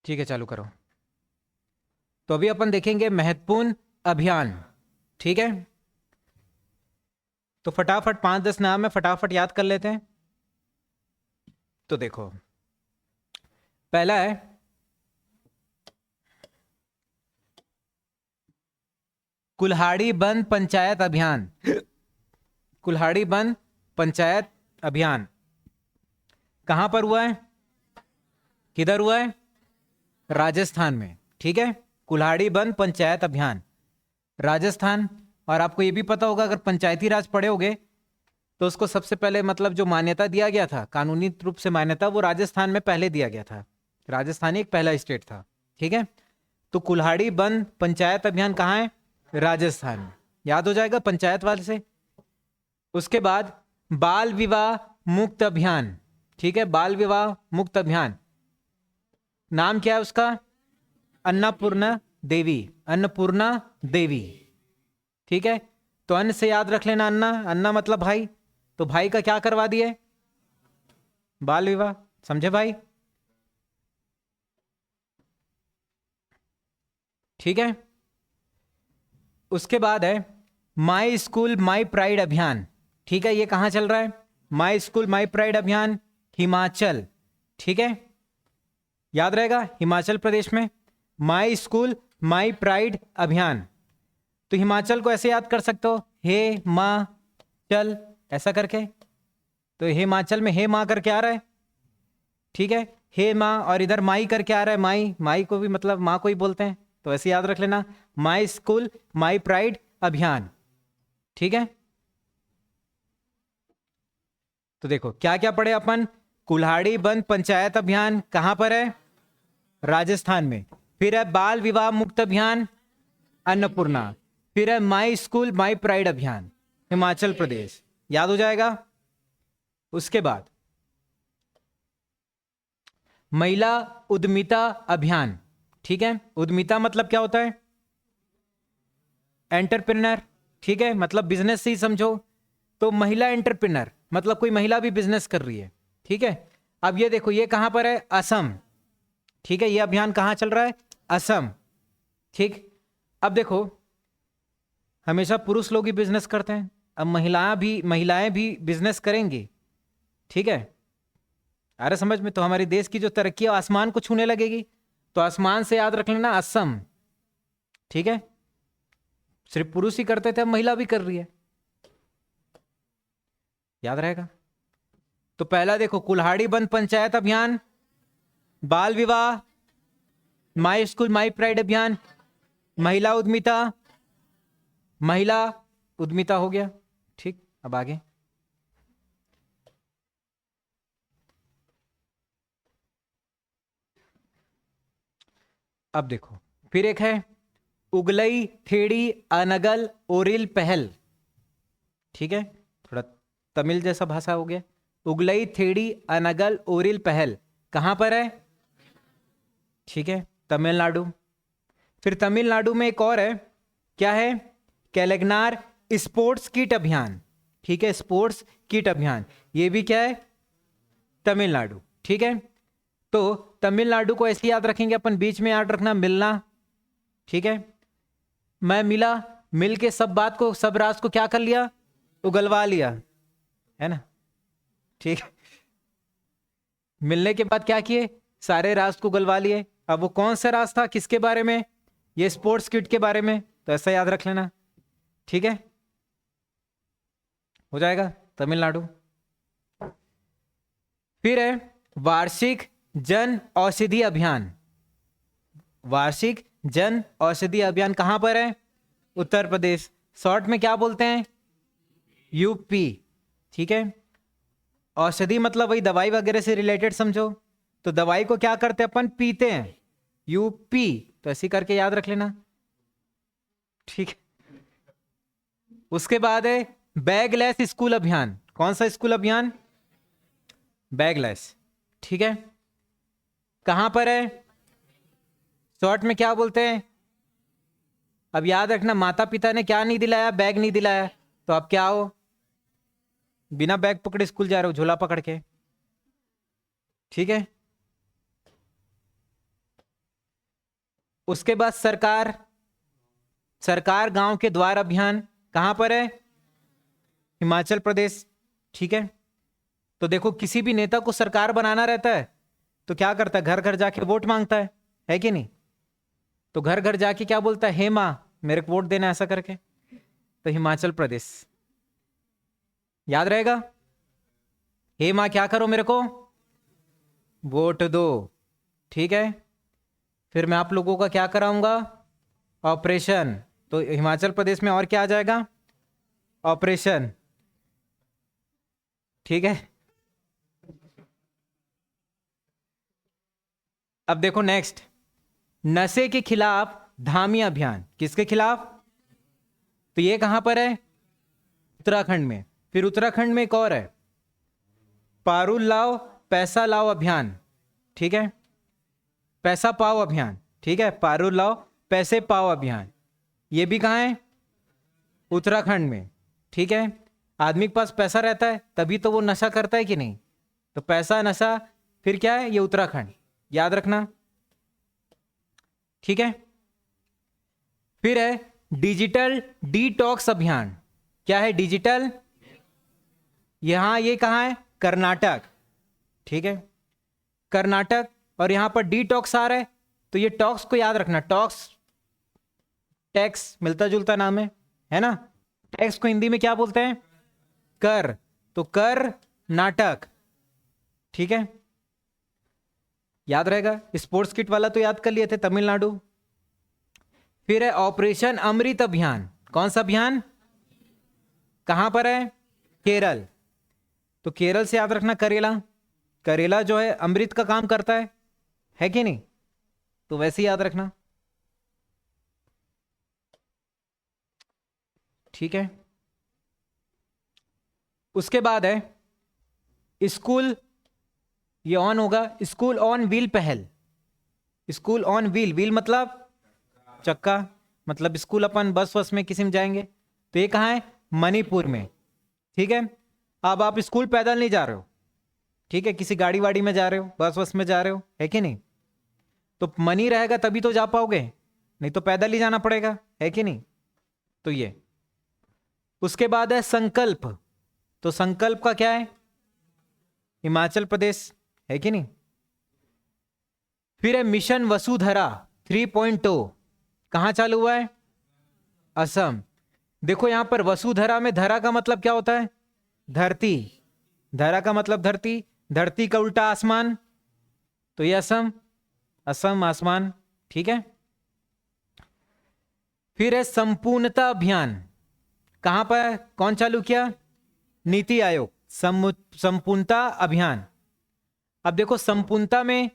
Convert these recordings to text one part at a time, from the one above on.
ठीक है, चालू करो। तो अभी अपन देखेंगे महत्वपूर्ण अभियान। ठीक है, तो फटाफट 5-10 नाम है, फटाफट याद कर लेते हैं। तो देखो, पहला है कुल्हाड़ी बंद पंचायत अभियान। कुल्हाड़ी बंद पंचायत अभियान कहां पर हुआ है? किधर हुआ है? राजस्थान में। ठीक है, कुल्हाड़ी बंद पंचायत अभियान राजस्थान। और आपको यह भी पता होगा, अगर पंचायती राज पढ़े होगे तो उसको सबसे पहले मतलब जो मान्यता दिया गया था, कानूनी रूप से मान्यता, वो राजस्थान में पहले दिया गया था। राजस्थान एक पहला स्टेट था। ठीक है, तो कुल्हाड़ी बंद पंचायत अभियान कहाँ है? राजस्थान में। याद हो जाएगा पंचायत वाले से। उसके बाद बाल विवाह मुक्त अभियान। ठीक है, बाल विवाह मुक्त अभियान, नाम क्या है उसका? अन्नपूर्णा देवी। अन्नपूर्णा देवी। ठीक है, तो अन्न से याद रख लेना, अन्ना, अन्ना मतलब भाई, तो भाई का क्या करवा दिए? बाल विवाह। समझे भाई? ठीक है, उसके बाद है माई स्कूल माई प्राइड अभियान। ठीक है, ये कहां चल रहा है? माई स्कूल माई प्राइड अभियान हिमाचल। ठीक है, याद रहेगा, हिमाचल प्रदेश में माई स्कूल माई प्राइड अभियान। तो हिमाचल को ऐसे याद कर सकते हो, हे माँ चल, ऐसा करके। तो हिमाचल में हे माँ करके आ रहा है। ठीक है, हे माँ, और इधर माई करके आ रहा है, माई। माई को भी मतलब माँ को ही बोलते हैं, तो ऐसे याद रख लेना, माई स्कूल माई प्राइड अभियान। ठीक है, तो देखो क्या क्या पढ़े अपन। कुल्हाड़ी बंद पंचायत अभियान कहां पर है? राजस्थान में। फिर है बाल विवाह मुक्त अभियान अन्नपूर्णा। फिर है माई स्कूल माई प्राइड अभियान हिमाचल प्रदेश। याद हो जाएगा। उसके बाद महिला उद्यमिता अभियान। ठीक है, उद्यमिता मतलब क्या होता है? एंटरप्रेन्योर। ठीक है, मतलब बिजनेस से ही समझो। तो महिला एंटरप्रेन्योर मतलब कोई महिला भी बिजनेस कर रही है। ठीक है, अब ये देखो, ये कहां पर है? असम। ठीक है, ये अभियान कहां चल रहा है? असम। ठीक, अब देखो, हमेशा पुरुष लोग ही बिजनेस करते हैं, अब महिलाएं भी बिजनेस करेंगी। ठीक है, अरे समझ में, तो हमारे देश की जो तरक्की है आसमान को छूने लगेगी। तो आसमान से याद रख लेना, असम। ठीक है, सिर्फ पुरुष ही करते थे, अब महिला भी कर रही है, याद रहेगा। तो पहला देखो, कुल्हाड़ी बंद पंचायत अभियान, बाल विवाह, माई स्कूल माई प्राइड अभियान, महिला उद्यमिता। महिला उद्यमिता हो गया। ठीक, अब आगे अब देखो, फिर एक है उगलई थेड़ी अनगल ओरिल पहल। ठीक है, थोड़ा तमिल जैसा भाषा हो गया। उगलई थेड़ी अनगल ओरिल पहल कहां पर है? ठीक है, तमिलनाडु। फिर तमिलनाडु में एक और है, क्या है? कैलेगनार स्पोर्ट्स किट अभियान। ठीक है, स्पोर्ट्स किट अभियान, ये भी क्या है? तमिलनाडु। ठीक है, तो तमिलनाडु को ऐसे याद रखेंगे अपन, बीच में याद रखना मिलना। ठीक है, मैं मिला, मिल के सब बात को, सब राज को क्या कर लिया? उगलवा लिया, है ना? ठीक है, मिलने के बाद क्या किए? सारे राज को उगलवा लिए। अब वो कौन सा राज था, किसके बारे में? ये स्पोर्ट्स किट के बारे में, तो ऐसा याद रख लेना। ठीक है, हो जाएगा तमिलनाडु। फिर है वार्षिक जन औषधि अभियान। वार्षिक जन औषधि अभियान कहां पर है? उत्तर प्रदेश। शॉर्ट में क्या बोलते हैं? यूपी। ठीक है, औषधि मतलब वही दवाई वगैरह से रिलेटेड समझो। तो दवाई को क्या करते हैं अपन? पीते हैं, यूपी। तो ऐसी करके याद रख लेना। ठीक है, उसके बाद है बैगलेस स्कूल अभियान। कौन सा स्कूल अभियान? बैगलेस। ठीक है, कहां पर है? शॉर्ट में क्या बोलते हैं? अब याद रखना, माता पिता ने क्या नहीं दिलाया? बैग नहीं दिलाया, तो अब क्या हो? बिना बैग पकड़े स्कूल जा रहे हो, झोला पकड़ के। ठीक है, उसके बाद सरकार सरकार गांव के द्वार अभियान कहां पर है? हिमाचल प्रदेश। ठीक है, तो देखो किसी भी नेता को सरकार बनाना रहता है तो क्या करता है? घर घर जाके वोट मांगता है कि नहीं? तो घर घर जाके क्या बोलता है? हे मां मेरे को वोट देना, ऐसा करके। तो हिमाचल प्रदेश याद रहेगा। हे मां क्या करो, मेरे को वोट दो। ठीक है, फिर मैं आप लोगों का क्या कराऊंगा? ऑपरेशन। तो हिमाचल प्रदेश में और क्या आ जाएगा? ऑपरेशन। ठीक है, अब देखो नेक्स्ट, नशे के खिलाफ धामी अभियान। किसके खिलाफ? तो ये कहां पर है? उत्तराखंड में। फिर उत्तराखंड में एक और है, पारुल लाओ पैसा लाओ अभियान। ठीक है, पैसा पाओ अभियान। ठीक है, पारुल लाओ पैसे पाओ अभियान। ये भी कहां है? उत्तराखंड में। ठीक है, आदमी के पास पैसा रहता है तभी तो वो नशा करता है कि नहीं? तो पैसा नशा, फिर क्या है? ये उत्तराखंड, याद रखना। ठीक है, फिर है डिजिटल डिटॉक्स अभियान। क्या है? डिजिटल। यहां ये कहां है? कर्नाटक। ठीक है, कर्नाटक, और यहां पर डिटॉक्स आ रहा है। तो ये टॉक्स को याद रखना, टॉक्स टैक्स मिलता जुलता नाम है ना? टैक्स को हिंदी में क्या बोलते हैं? कर। तो कर नाटक। ठीक है, याद रहेगा। स्पोर्ट्स किट वाला तो याद कर लिए थे, तमिलनाडु। फिर है ऑपरेशन अमृत अभियान। कौन सा अभियान? कहां पर है? केरल। तो केरल से याद रखना करेला। करेला जो है अमृत का काम करता है कि नहीं? तो वैसे ही याद रखना। ठीक है, उसके बाद है स्कूल, ये ऑन होगा, स्कूल ऑन व्हील पहल। स्कूल ऑन व्हील, व्हील मतलब चक्का, मतलब स्कूल अपन बस वस में किसी में जाएंगे। तो ये कहां है? मणिपुर में। ठीक है, अब आप स्कूल पैदल नहीं जा रहे हो, ठीक है, किसी गाड़ी वाड़ी में जा रहे हो, बस वस में जा रहे हो, है कि नहीं? तो मनी रहेगा तभी तो जा पाओगे, नहीं तो पैदल ही जाना पड़ेगा, है कि नहीं? तो ये, उसके बाद है संकल्प। तो संकल्प का क्या है? हिमाचल प्रदेश, है कि नहीं? फिर है मिशन वसुधरा 3.0। कहां चालू हुआ है? असम। देखो यहां पर वसुधरा में धरा का मतलब क्या होता है? धरती। धरा का मतलब धरती, धरती का उल्टा आसमान। तो ये असम, असम आसमान। ठीक है, फिर है संपूर्णता अभियान। कहां पर, कौन चालू किया? नीति आयोग। संपूर्णता अभियान। अब देखो संपूर्णता में,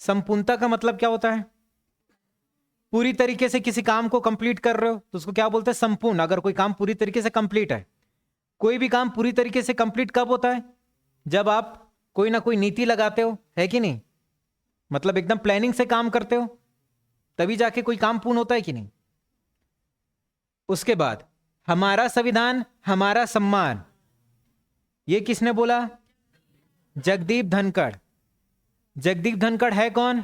संपूर्णता का मतलब क्या होता है? पूरी तरीके से किसी काम को कंप्लीट कर रहे हो तो उसको क्या बोलते हैं? संपूर्ण। अगर कोई काम पूरी तरीके से कंप्लीट है, कोई भी काम पूरी तरीके से कंप्लीट कब होता है? जब आप कोई ना कोई नीति लगाते हो, है कि नहीं? मतलब एकदम प्लानिंग से काम करते हो, तभी जाके कोई काम पूर्ण होता है कि नहीं? उसके बाद हमारा संविधान हमारा सम्मान, ये किसने बोला? जगदीप धनखड़। जगदीप धनखड़ है कौन?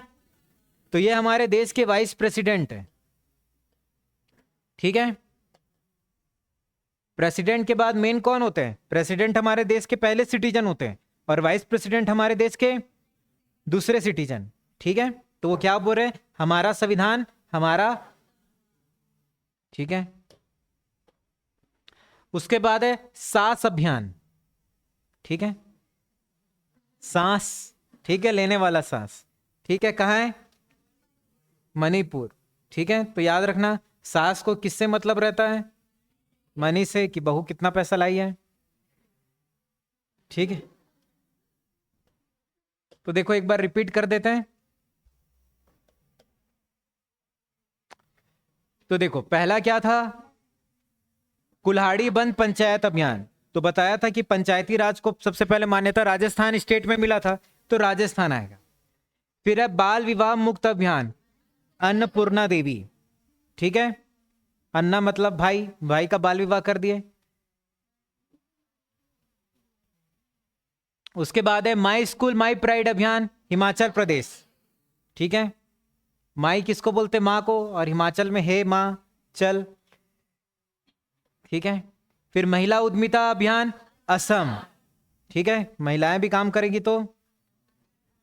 तो ये हमारे देश के वाइस प्रेसिडेंट है। ठीक है, प्रेसिडेंट के बाद मेन कौन होते हैं? प्रेसिडेंट हमारे देश के पहले सिटीजन होते हैं और वाइस प्रेसिडेंट हमारे देश के दूसरे सिटीजन। ठीक है, तो वो क्या बोल रहे हैं? हमारा संविधान हमारा। ठीक है, उसके बाद है सांस अभियान। ठीक है, सांस, ठीक है, लेने वाला सांस। ठीक है, कहां है? मणिपुर। ठीक है, तो याद रखना सांस को किससे मतलब रहता है? मनी से, कि बहू कितना पैसा लाई है। ठीक है, तो देखो एक बार रिपीट कर देते हैं। तो देखो पहला क्या था? कुल्हाड़ी बंद पंचायत अभियान। तो बताया था कि पंचायती राज को सबसे पहले मान्यता राजस्थान स्टेट में मिला था, तो राजस्थान आएगा। फिर है बाल विवाह मुक्त अभियान, अन्नपूर्णा देवी। ठीक है, अन्ना मतलब भाई, भाई का बाल विवाह कर दिए। उसके बाद है माई स्कूल माई प्राइड अभियान, हिमाचल प्रदेश। ठीक है, माई किसको बोलते? माँ को, और हिमाचल में हे माँ चल, ठीक है। फिर महिला उद्यमिता अभियान असम, ठीक है, महिलाएं भी काम करेगी तो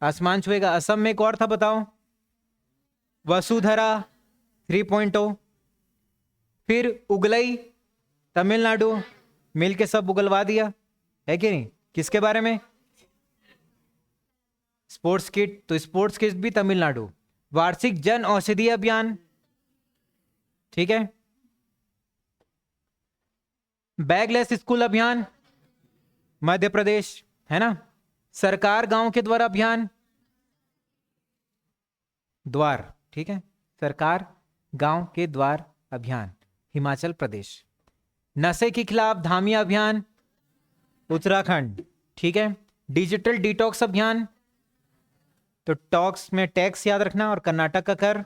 आसमान छुएगा। असम में एक और था, बताओ, वसुधरा 3.0। फिर उगलई तमिलनाडु, मिल के सब उगलवा दिया, है कि नहीं? किसके बारे में? स्पोर्ट्स किट, तो स्पोर्ट्स किट भी तमिलनाडु। वार्षिक जन औषधि अभियान, ठीक है। बैगलेस स्कूल अभियान मध्य प्रदेश, है ना। सरकार गांव के द्वार अभियान, द्वार, ठीक है, सरकार गांव के द्वार अभियान हिमाचल प्रदेश। नशे के खिलाफ धामी अभियान उत्तराखंड, ठीक है। डिजिटल डिटॉक्स अभियान, तो टॉक्स में टैक्स याद रखना, और कर्नाटक का कर।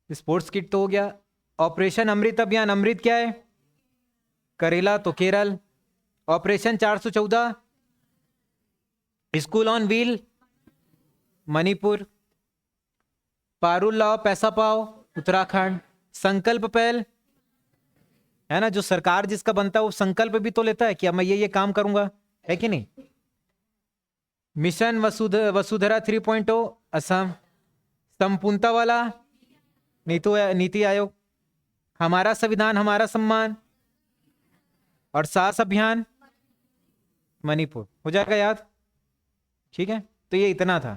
स्पोर्ट्स किट तो हो गया। ऑपरेशन अमृत अभियान, अमृत क्या है? करेला, तो Kerala. Operation 414 school on wheel Manipur. Parul लाओ पैसा पाओ उत्तराखंड। संकल्प पहल, है ना, जो सरकार जिसका बनता है वो संकल्प भी तो लेता है कि अब मैं ये काम करूंगा, है कि नहीं। मिशन वसुधरा 3.0 असम। संपूर्णता वाला नीति आयोग। हमारा संविधान हमारा सम्मान, और सास अभियान मणिपुर। हो जाएगा याद, ठीक है। तो ये इतना था।